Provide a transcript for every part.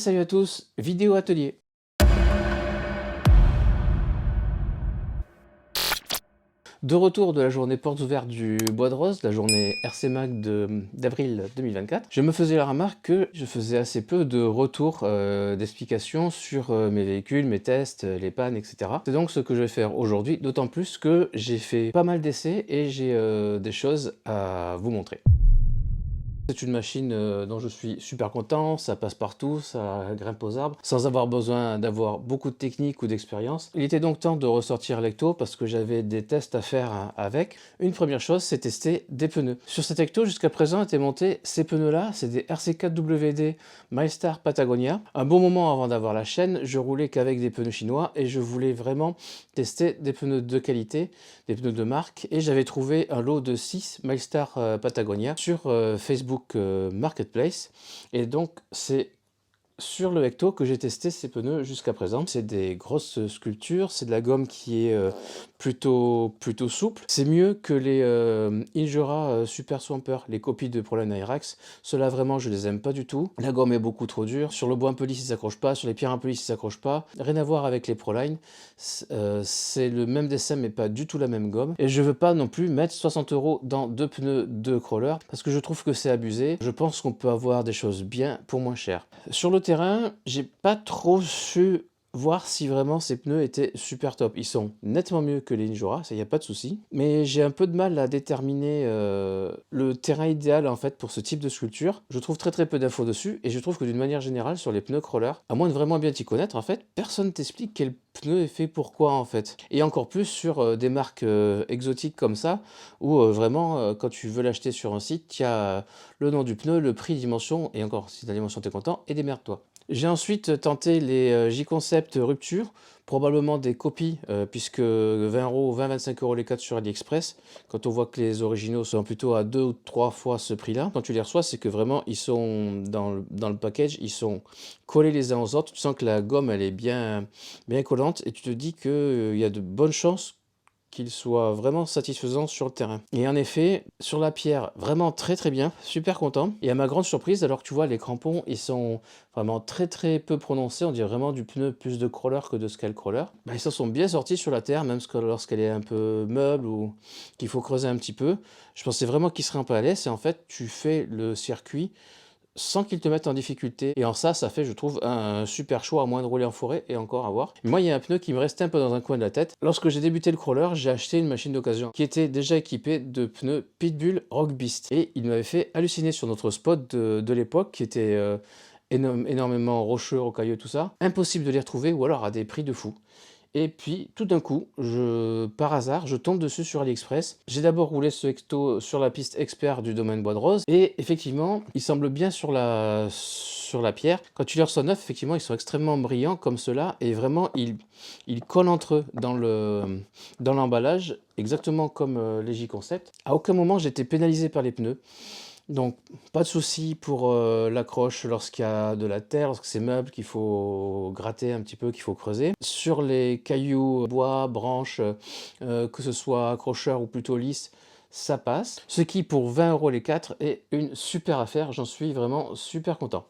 Salut à tous, vidéo atelier. De retour de la journée portes ouvertes du Bois de Rose, la journée RC Mag d'avril 2024, je me faisais la remarque que je faisais assez peu de retours d'explications sur mes véhicules, mes tests, les pannes, etc. C'est donc ce que je vais faire aujourd'hui, d'autant plus que j'ai fait pas mal d'essais et j'ai des choses à vous montrer. C'est une machine dont je suis super content, ça passe partout, ça grimpe aux arbres, sans avoir besoin d'avoir beaucoup de technique ou d'expérience. Il était donc temps de ressortir l'Ecto parce que j'avais des tests à faire avec. Une première chose, c'est tester des pneus. Sur cet Ecto, jusqu'à présent, étaient montés ces pneus-là, c'est des RC4WD Milestar Patagonia. Un bon moment avant d'avoir la chaîne, je roulais qu'avec des pneus chinois et je voulais vraiment tester des pneus de qualité, des pneus de marque, et j'avais trouvé un lot de 6 Milestar Patagonia sur Facebook Marketplace, et donc c'est sur le Ecto que j'ai testé ces pneus jusqu'à présent. C'est des grosses sculptures, c'est de la gomme qui est plutôt souple. C'est mieux que les Injora Super Swamper, les copies de Proline Airax. Ceux-là vraiment je les aime pas du tout. La gomme est beaucoup trop dure. Sur le bois un peu lisse il s'accroche pas, sur les pierres un peu lisses il s'accroche pas. Rien à voir avec les Proline. C'est le même dessin mais pas du tout la même gomme. Et je veux pas non plus mettre 60 € dans deux pneus de crawler parce que je trouve que c'est abusé. Je pense qu'on peut avoir des choses bien pour moins cher. Sur le terrain, j'ai pas trop su voir si vraiment ces pneus étaient super top. Ils sont nettement mieux que les Injora, ça y a pas de souci. Mais j'ai un peu de mal à déterminer le terrain idéal en fait pour ce type de sculpture. Je trouve très peu d'infos dessus et je trouve que d'une manière générale sur les pneus crawler, à moins de vraiment bien t'y connaître en fait, personne t'explique quel pneu est fait pour quoi en fait. Et encore plus sur des marques exotiques comme ça, où vraiment quand tu veux l'acheter sur un site, il y a le nom du pneu, le prix, dimension, et encore si la dimension t'es content, et démerde-toi. J'ai ensuite tenté les J-Concept Rupture, probablement des copies, puisque 20 €, 20-25 € les 4 sur AliExpress, quand on voit que les originaux sont plutôt à 2 ou 3 fois ce prix-là, quand tu les reçois, c'est que vraiment, ils sont dans le package, ils sont collés les uns aux autres, tu sens que la gomme, elle est bien collante, et tu te dis qu'il y a de bonnes chances qu'il soit vraiment satisfaisant sur le terrain. Et en effet, sur la pierre, vraiment très bien, super content. Et à ma grande surprise, alors que tu vois, les crampons, ils sont vraiment très peu prononcés, on dirait vraiment du pneu plus de crawler que de scale crawler. Bah, ils s'en sont bien sortis sur la terre, même lorsqu'elle est un peu meuble ou qu'il faut creuser un petit peu. Je pensais vraiment qu'il serait un peu à l'aise, et en fait, tu fais le circuit sans qu'ils te mettent en difficulté. Et en ça fait, je trouve, un super choix, à moins de rouler en forêt, et encore à voir. Moi, il y a un pneu qui me restait un peu dans un coin de la tête. Lorsque j'ai débuté le crawler, j'ai acheté une machine d'occasion qui était déjà équipée de pneus Pitbull Rock Beast. Et il m'avait fait halluciner sur notre spot de l'époque, qui était énormément rocheux, rocailleux, tout ça. Impossible de les retrouver, ou alors à des prix de fou. Et puis, tout d'un coup, par hasard, je tombe dessus sur AliExpress. J'ai d'abord roulé ce Ecto sur la piste expert du domaine Bois de Rose. Et effectivement, il semble bien sur la pierre. Quand tu les reçois neufs, effectivement, ils sont extrêmement brillants comme ceux-là. Et vraiment, ils collent entre eux dans l'emballage, exactement comme les J-Concept. À aucun moment, j'étais pénalisé par les pneus. Donc, pas de souci pour l'accroche lorsqu'il y a de la terre, lorsque c'est meuble, qu'il faut gratter un petit peu, qu'il faut creuser. Sur les cailloux, bois, branches, que ce soit accrocheur ou plutôt lisse, ça passe. Ce qui, pour 20 € les 4, est une super affaire. J'en suis vraiment super content.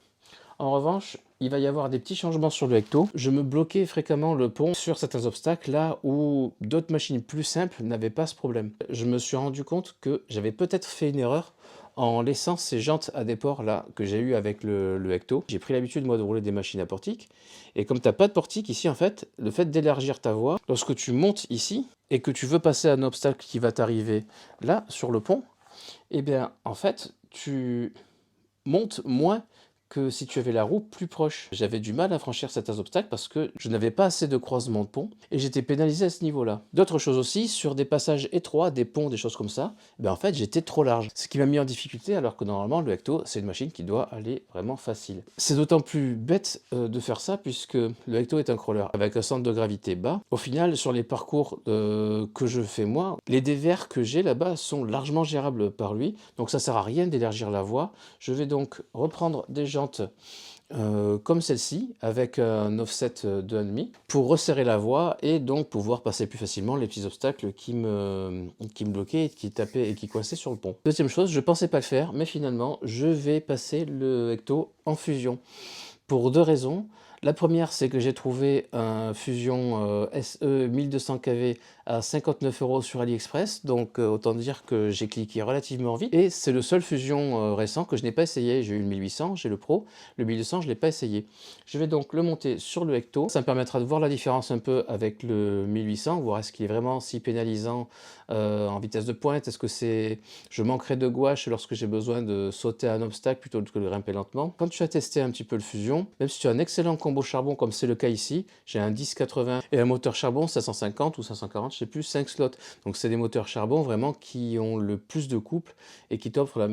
En revanche, il va y avoir des petits changements sur le Ecto. Je me bloquais fréquemment le pont sur certains obstacles, là où d'autres machines plus simples n'avaient pas ce problème. Je me suis rendu compte que j'avais peut-être fait une erreur en laissant ces jantes à déport là que j'ai eu avec le Ecto. J'ai pris l'habitude moi de rouler des machines à portique, et comme tu n'as pas de portique ici en fait, le fait d'élargir ta voie, lorsque tu montes ici et que tu veux passer un obstacle qui va t'arriver là sur le pont, eh bien en fait tu montes moins que si tu avais la roue plus proche. J'avais du mal à franchir certains obstacles parce que je n'avais pas assez de croisement de pont et j'étais pénalisé à ce niveau-là. D'autres choses aussi, sur des passages étroits, des ponts, des choses comme ça, en fait j'étais trop large. Ce qui m'a mis en difficulté alors que normalement le Ecto c'est une machine qui doit aller vraiment facile. C'est d'autant plus bête de faire ça puisque le Ecto est un crawler avec un centre de gravité bas. Au final, sur les parcours que je fais moi, les dévers que j'ai là-bas sont largement gérables par lui, donc ça sert à rien d'élargir la voie. Je vais donc reprendre des jantes comme celle-ci, avec un offset de 1,5 pour resserrer la voie et donc pouvoir passer plus facilement les petits obstacles qui me bloquaient, qui tapaient et qui coinçaient sur le pont. Deuxième chose, je pensais pas le faire, mais finalement, je vais passer le Ecto en fusion pour deux raisons. La première, c'est que j'ai trouvé un Fusion SE 1200 kV à 59 € sur AliExpress, donc autant dire que j'ai cliqué relativement vite. Et c'est le seul Fusion récent que je n'ai pas essayé. J'ai eu le 1800, j'ai le Pro, le 1200 je ne l'ai pas essayé. Je vais donc le monter sur le Hecto, ça me permettra de voir la différence un peu avec le 1800, voir est-ce qu'il est vraiment si pénalisant en vitesse de pointe, est-ce que je manquerai de gouache lorsque j'ai besoin de sauter un obstacle plutôt que de grimper lentement. Quand tu as testé un petit peu le Fusion, même si tu as un excellent combo charbon comme c'est le cas ici, j'ai un 1080 et un moteur charbon 550 ou 540, je sais plus, 5 slots. Donc c'est des moteurs charbon vraiment qui ont le plus de couple et qui t'offrent la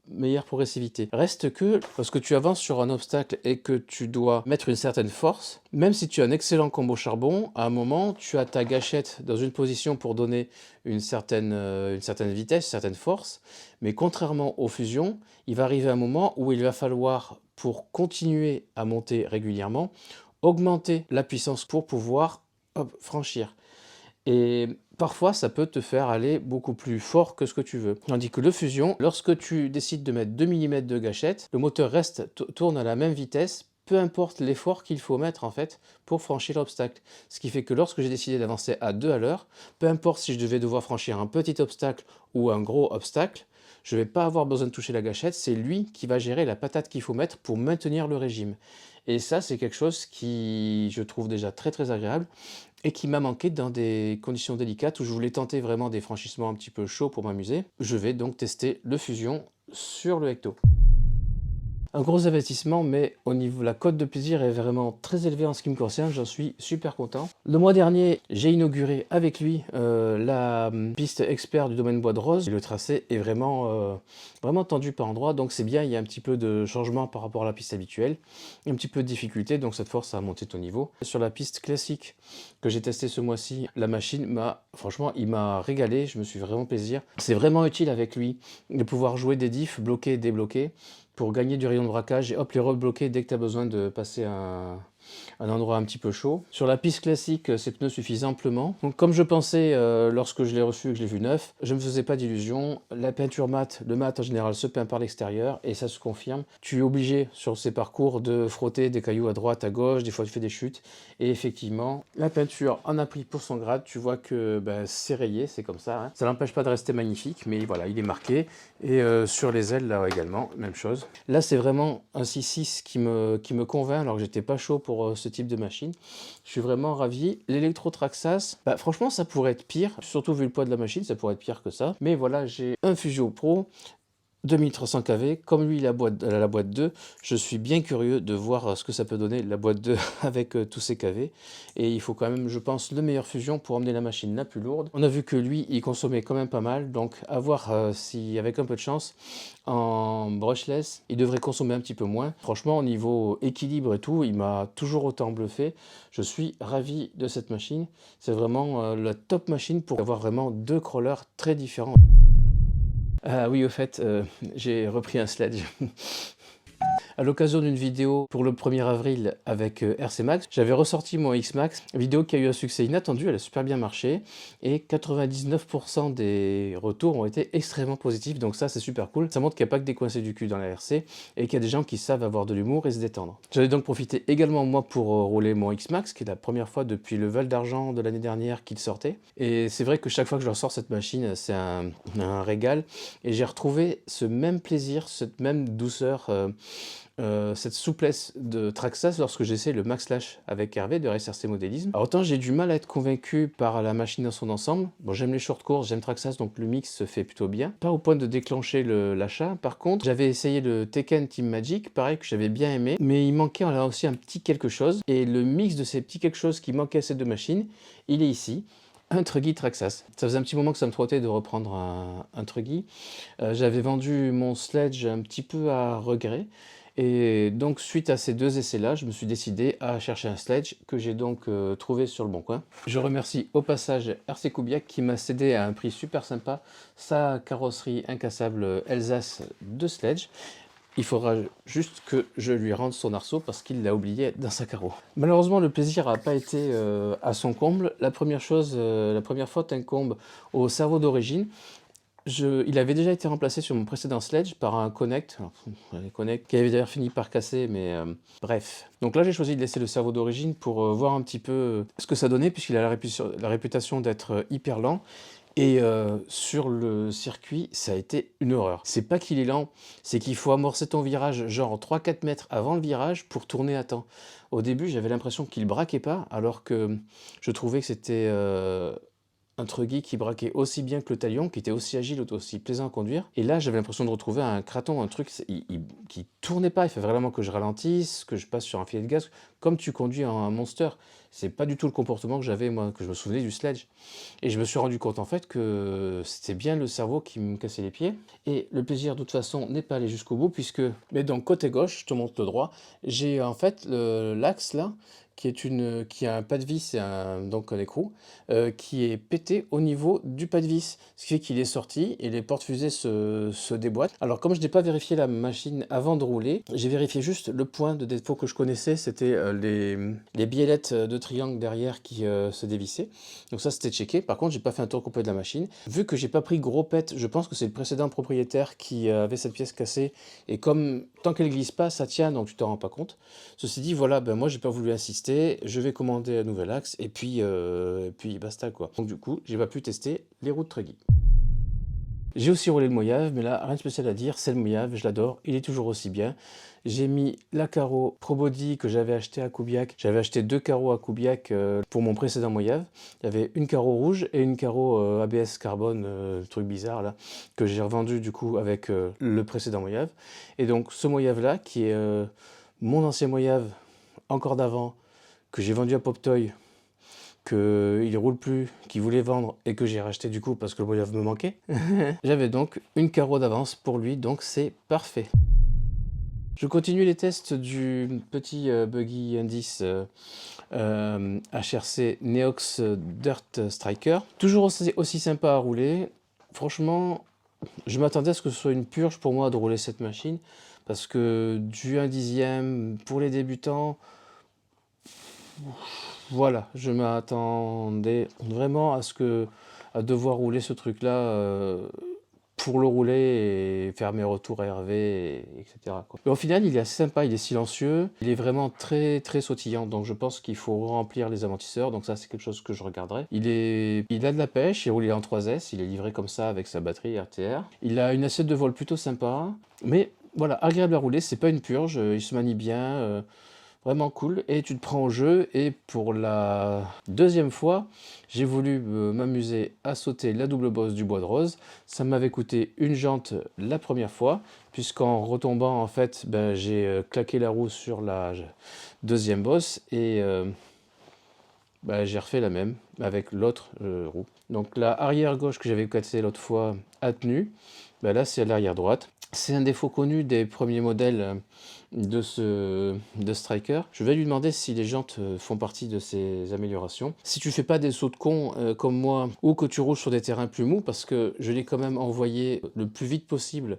meilleure progressivité. Reste que lorsque tu avances sur un obstacle et que tu dois mettre une certaine force, même si tu as un excellent combo charbon, à un moment tu as ta gâchette dans une position pour donner une certaine vitesse, une certaine force, mais contrairement aux fusions, il va arriver un moment où il va falloir, pour continuer à monter régulièrement, augmenter la puissance pour pouvoir franchir. Et parfois, ça peut te faire aller beaucoup plus fort que ce que tu veux. Tandis que le Fusion, lorsque tu décides de mettre 2 mm de gâchette, le moteur tourne à la même vitesse, peu importe l'effort qu'il faut mettre en fait pour franchir l'obstacle. Ce qui fait que lorsque j'ai décidé d'avancer à 2 à l'heure, peu importe si je devais devoir franchir un petit obstacle ou un gros obstacle, je ne vais pas avoir besoin de toucher la gâchette, c'est lui qui va gérer la patate qu'il faut mettre pour maintenir le régime. Et ça, c'est quelque chose qui, je trouve déjà très agréable et qui m'a manqué dans des conditions délicates où je voulais tenter vraiment des franchissements un petit peu chauds pour m'amuser. Je vais donc tester le Fusion sur le Hecto. Un gros investissement, mais au niveau la cote de plaisir est vraiment très élevée en ce qui me concerne, j'en suis super content. Le mois dernier, j'ai inauguré avec lui la piste expert du domaine Bois de Rose. Le tracé est vraiment tendu par endroits, donc c'est bien, il y a un petit peu de changement par rapport à la piste habituelle, un petit peu de difficulté, donc cette force à monter ton niveau. Sur la piste classique que j'ai testée ce mois-ci, la machine franchement, il m'a régalé, je me suis vraiment plaisir. C'est vraiment utile avec lui de pouvoir jouer des diffs, bloquer et débloquer, pour gagner du rayon de braquage et hop, les rebloquer dès que tu as besoin de passer un endroit un petit peu chaud. Sur la piste classique, ces pneus suffisent amplement. Donc comme je pensais lorsque je l'ai reçu et que je l'ai vu neuf, je ne me faisais pas d'illusions. La peinture mat, le mat en général se peint par l'extérieur et ça se confirme. Tu es obligé sur ces parcours de frotter des cailloux à droite, à gauche, des fois tu fais des chutes. Et effectivement, la peinture en a pris pour son grade. Tu vois que c'est rayé, c'est comme ça. Hein. Ça n'empêche pas de rester magnifique, mais voilà, il est marqué. Et sur les ailes, là également, même chose. Là, c'est vraiment un 6.6 qui me convainc alors que j'étais pas chaud pour ce type de machine. Je suis vraiment ravi. L'électro-Traxxas, franchement, ça pourrait être pire. Surtout vu le poids de la machine, ça pourrait être pire que ça. Mais voilà, j'ai un Fusion Pro 2300 kV, comme lui la boîte 2, je suis bien curieux de voir ce que ça peut donner la boîte 2 avec tous ces kV. Et il faut quand même, je pense, le meilleur Fusion pour emmener la machine la plus lourde. On a vu que lui, il consommait quand même pas mal, donc à voir si, avec un peu de chance, en brushless, il devrait consommer un petit peu moins. Franchement, au niveau équilibre et tout, il m'a toujours autant bluffé. Je suis ravi de cette machine. C'est vraiment la top machine pour avoir vraiment deux crawlers très différents. Ah oui, au fait, j'ai repris un sledge. À l'occasion d'une vidéo pour le 1er avril avec RC Max, j'avais ressorti mon X-Max, vidéo qui a eu un succès inattendu, elle a super bien marché, et 99% des retours ont été extrêmement positifs, donc ça c'est super cool. Ça montre qu'il n'y a pas que des coincés du cul dans la RC, et qu'il y a des gens qui savent avoir de l'humour et se détendre. J'en ai donc profité également moi pour rouler mon X-Max, qui est la première fois depuis le Val d'Argent de l'année dernière qu'il sortait, et c'est vrai que chaque fois que je ressors cette machine, c'est un régal, et j'ai retrouvé ce même plaisir, cette même douceur, cette souplesse de Traxxas lorsque j'essaie le Max Slash avec Hervé de RSRC Modélisme. Alors autant j'ai du mal à être convaincu par la machine dans son ensemble. Bon, j'aime les short courses, j'aime Traxxas, donc le mix se fait plutôt bien. Pas au point de déclencher l'achat. Par contre, j'avais essayé le Tekken Team Magic, pareil que j'avais bien aimé, mais il manquait là aussi un petit quelque chose. Et le mix de ces petits quelque chose qui manquait à ces deux machines, il est ici. Un Truggy Traxxas. Ça faisait un petit moment que ça me trottait de reprendre un Truggy. J'avais vendu mon sledge un petit peu à regret. Et donc suite à ces deux essais-là, je me suis décidé à chercher un sledge que j'ai donc trouvé sur le Bon Coin. Je remercie au passage RC Kubiak qui m'a cédé à un prix super sympa sa carrosserie incassable Alsace de sledge. Il faudra juste que je lui rende son arceau parce qu'il l'a oublié dans sa carreau. Malheureusement, le plaisir n'a pas été à son comble. La première faute incombe au cerveau d'origine. Il avait déjà été remplacé sur mon précédent Sledge par un Connect, alors, les Connect qui avait d'ailleurs fini par casser, mais bref. Donc là j'ai choisi de laisser le cerveau d'origine pour voir un petit peu ce que ça donnait, puisqu'il a la réputation d'être hyper lent. Et sur le circuit, ça a été une horreur. C'est pas qu'il est lent, c'est qu'il faut amorcer ton virage genre 3-4 mètres avant le virage pour tourner à temps. Au début, j'avais l'impression qu'il braquait pas, alors que je trouvais que c'était un truggy qui braquait aussi bien que le talion, qui était aussi agile, aussi plaisant à conduire. Et là, j'avais l'impression de retrouver un Kraton, un truc qui tournait pas. Il fait vraiment que je ralentisse, que je passe sur un filet de gaz, comme tu conduis un Monster. C'est pas du tout le comportement que j'avais, moi, que je me souvenais du Sledge. Et je me suis rendu compte, en fait, que c'était bien le cerveau qui me cassait les pieds. Et le plaisir, de toute façon, n'est pas allé jusqu'au bout, puisque... Mais donc, côté gauche, je te montre le droit, j'ai en fait l'axe, là, qui a un pas de vis et donc un écrou, qui est pété au niveau du pas de vis. Ce qui fait qu'il est sorti et les portes-fusées se déboîtent. Alors comme je n'ai pas vérifié la machine avant de rouler, j'ai vérifié juste le point de défaut que je connaissais, c'était les biellettes de triangle derrière qui se dévissaient. Donc ça c'était checké. Par contre j'ai pas fait un tour complet de la machine. Vu que j'ai pas pris gros pet, je pense que c'est le précédent propriétaire qui avait cette pièce cassée. Et comme tant qu'elle glisse pas, ça tient, donc tu t'en rends pas compte. Ceci dit, voilà, ben moi j'ai pas voulu insister, je vais commander un nouvel axe et puis basta quoi. Donc du coup, j'ai pas pu tester les roues de Truggy. J'ai aussi roulé le Mojave, mais là, rien de spécial à dire, c'est le Mojave, je l'adore, il est toujours aussi bien. J'ai mis la carreau Pro Body que j'avais acheté à Kubiak. J'avais acheté 2 carreaux à Kubiak pour mon précédent Mojave. Il y avait une carreau rouge et une carreau ABS carbone, truc bizarre là, que j'ai revendu du coup avec le précédent Mojave. Et donc ce Mojave là, qui est mon ancien Mojave, encore d'avant, que j'ai vendu à Poptoy, qu'il roule plus, qu'il voulait vendre et que j'ai racheté du coup parce que le Mojave me manquait. J'avais donc une carreau d'avance pour lui, donc c'est parfait. Je continue les tests du petit buggy indice HRC Neox Dirt Striker. Toujours aussi sympa à rouler. Franchement, je m'attendais à ce que ce soit une purge pour moi de rouler cette machine parce que du 1/10 pour les débutants, voilà, je m'attendais vraiment à devoir rouler ce truc-là pour le rouler et faire mes retours à Hervé, etc. quoi. Mais au final, il est assez sympa, il est silencieux, il est vraiment très très sautillant, donc je pense qu'il faut remplir les amortisseurs, donc ça c'est quelque chose que je regarderai. Il a de la pêche, il roule en 3S, il est livré comme ça avec sa batterie RTR. Il a une assiette de vol plutôt sympa, mais voilà, agréable à rouler, c'est pas une purge, il se manie bien. Vraiment cool, et tu te prends au jeu, et pour la deuxième fois, j'ai voulu m'amuser à sauter la double bosse du bois de rose. Ça m'avait coûté une jante la première fois, puisqu'en retombant, en fait, ben, j'ai claqué la roue sur la deuxième bosse, et ben, j'ai refait la même avec l'autre roue. Donc la arrière gauche que j'avais cassée l'autre fois a tenu, ben, là c'est l'arrière droite. C'est un défaut connu des premiers modèles de Striker. Je vais lui demander si les jantes font partie de ces améliorations. Si tu fais pas des sauts de con comme moi, ou que tu roules sur des terrains plus mous, parce que je l'ai quand même envoyé le plus vite possible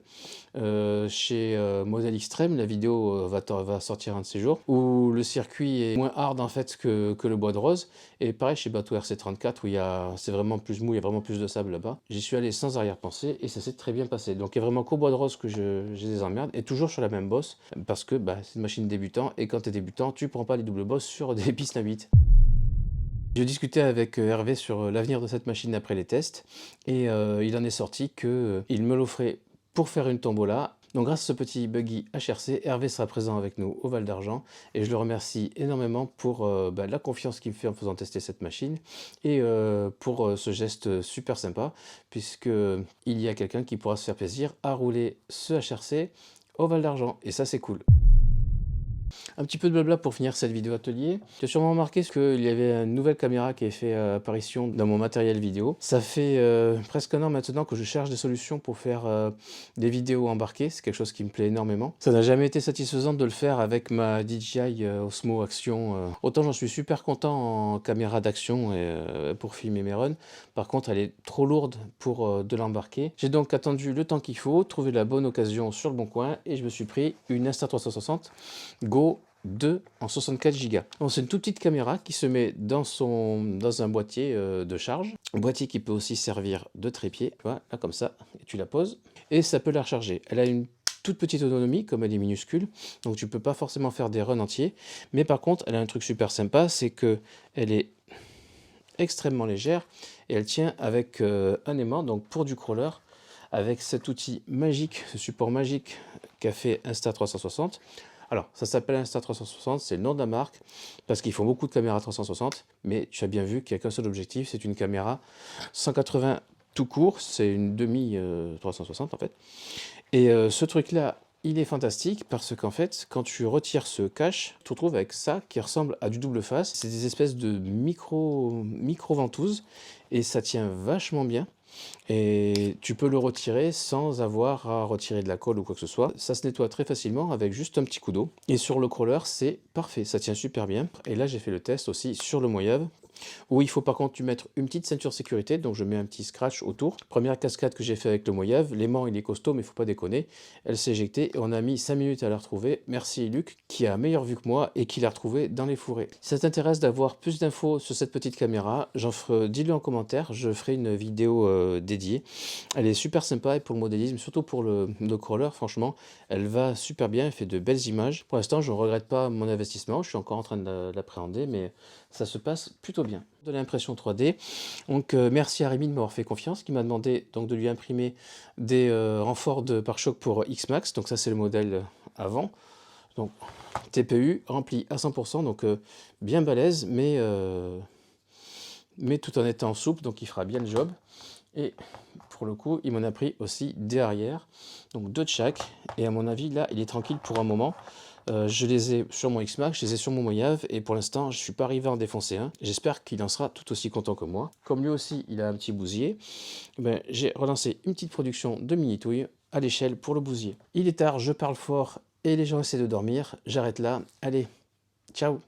chez Model Extreme, la vidéo va sortir un de ces jours, où le circuit est moins hard en fait que le bois de rose, et pareil chez Bateau RC34 où c'est vraiment plus mou, il y a vraiment plus de sable là-bas. J'y suis allé sans arrière-pensée et ça s'est très bien passé. Donc il n'y a vraiment qu'au bois de rose que j'ai des emmerdes, et toujours sur la même bosse, parce que bah, c'est une machine débutant, et quand tu es débutant, tu prends pas les doubles bosses sur des pistes à 8. J'ai discuté avec Hervé sur l'avenir de cette machine après les tests, et il en est sorti qu'il me l'offrait pour faire une tombola. Donc grâce à ce petit buggy HRC, Hervé sera présent avec nous au Val d'Argent, et je le remercie énormément pour la confiance qu'il me fait en faisant tester cette machine, et pour ce geste super sympa, puisqu'il y a quelqu'un qui pourra se faire plaisir à rouler ce HRC au Val d'Argent, et ça c'est cool. Un petit peu de blabla pour finir cette vidéo atelier. Tu as sûrement remarqué qu'il y avait une nouvelle caméra qui a fait apparition dans mon matériel vidéo. Ça fait presque un an maintenant que je cherche des solutions pour faire des vidéos embarquées. C'est quelque chose qui me plaît énormément. Ça n'a jamais été satisfaisant de le faire avec ma DJI Osmo Action. Autant j'en suis super content en caméra d'action pour filmer mes runs. Par contre, elle est trop lourde pour de l'embarquer. J'ai donc attendu le temps qu'il faut, trouvé la bonne occasion sur le bon coin, et je me suis pris une Insta360 Go 2 en 64 Go. Donc c'est une toute petite caméra qui se met dans un boîtier de charge. Un boîtier qui peut aussi servir de trépied, tu vois, là comme ça, et tu la poses, et ça peut la recharger. Elle a une toute petite autonomie, comme elle est minuscule, donc tu peux pas forcément faire des runs entiers, mais par contre, elle a un truc super sympa, c'est que elle est extrêmement légère, et elle tient avec un aimant, donc pour du crawler, avec cet outil magique, ce support magique qu'a fait Insta360. Alors, ça s'appelle Insta360, c'est le nom de la marque, parce qu'ils font beaucoup de caméras 360, mais tu as bien vu qu'il n'y a qu'un seul objectif, c'est une caméra 180 tout court, c'est une demi 360 en fait. Et ce truc-là, il est fantastique parce qu'en fait, quand tu retires ce cache, tu te retrouves avec ça qui ressemble à du double face. C'est des espèces de micro ventouses et ça tient vachement bien. Et tu peux le retirer sans avoir à retirer de la colle ou quoi que ce soit. Ça se nettoie très facilement avec juste un petit coup d'eau. Et sur le crawler, c'est parfait, ça tient super bien. Et là, j'ai fait le test aussi sur le Moyave, où il faut par contre tu mettre une petite ceinture sécurité, donc je mets un petit scratch autour. Première cascade que j'ai fait avec le Moyave, l'aimant il est costaud mais il faut pas déconner, elle s'est éjectée et on a mis 5 minutes à la retrouver. Merci Luc qui a meilleure vue que moi et qui l'a retrouvée dans les fourrés. Si ça t'intéresse d'avoir plus d'infos sur cette petite caméra, dis-le en commentaire, je ferai une vidéo dédiée. Elle est super sympa et pour le modélisme, surtout pour le crawler, franchement, elle va super bien, elle fait de belles images. Pour l'instant, je ne regrette pas mon investissement, je suis encore en train de l'appréhender, mais ça se passe plutôt bien. De l'impression 3D. Donc merci à Rémi de m'avoir fait confiance, qui m'a demandé donc de lui imprimer des renforts de pare-choc pour X-Max. Donc ça c'est le modèle avant. Donc TPU rempli à 100%, donc bien balèze, mais tout en étant souple, donc il fera bien le job. Et pour le coup, il m'en a pris aussi des arrières, donc 2 de chaque. Et à mon avis, là, il est tranquille pour un moment. Je les ai sur mon X-Max, je les ai sur mon Moyave, et pour l'instant, je ne suis pas arrivé à en défoncer un. J'espère qu'il en sera tout aussi content que moi. Comme lui aussi, il a un petit bousier, ben, j'ai relancé une petite production de mini-touilles à l'échelle pour le bousier. Il est tard, je parle fort, et les gens essaient de dormir. J'arrête là. Allez, ciao!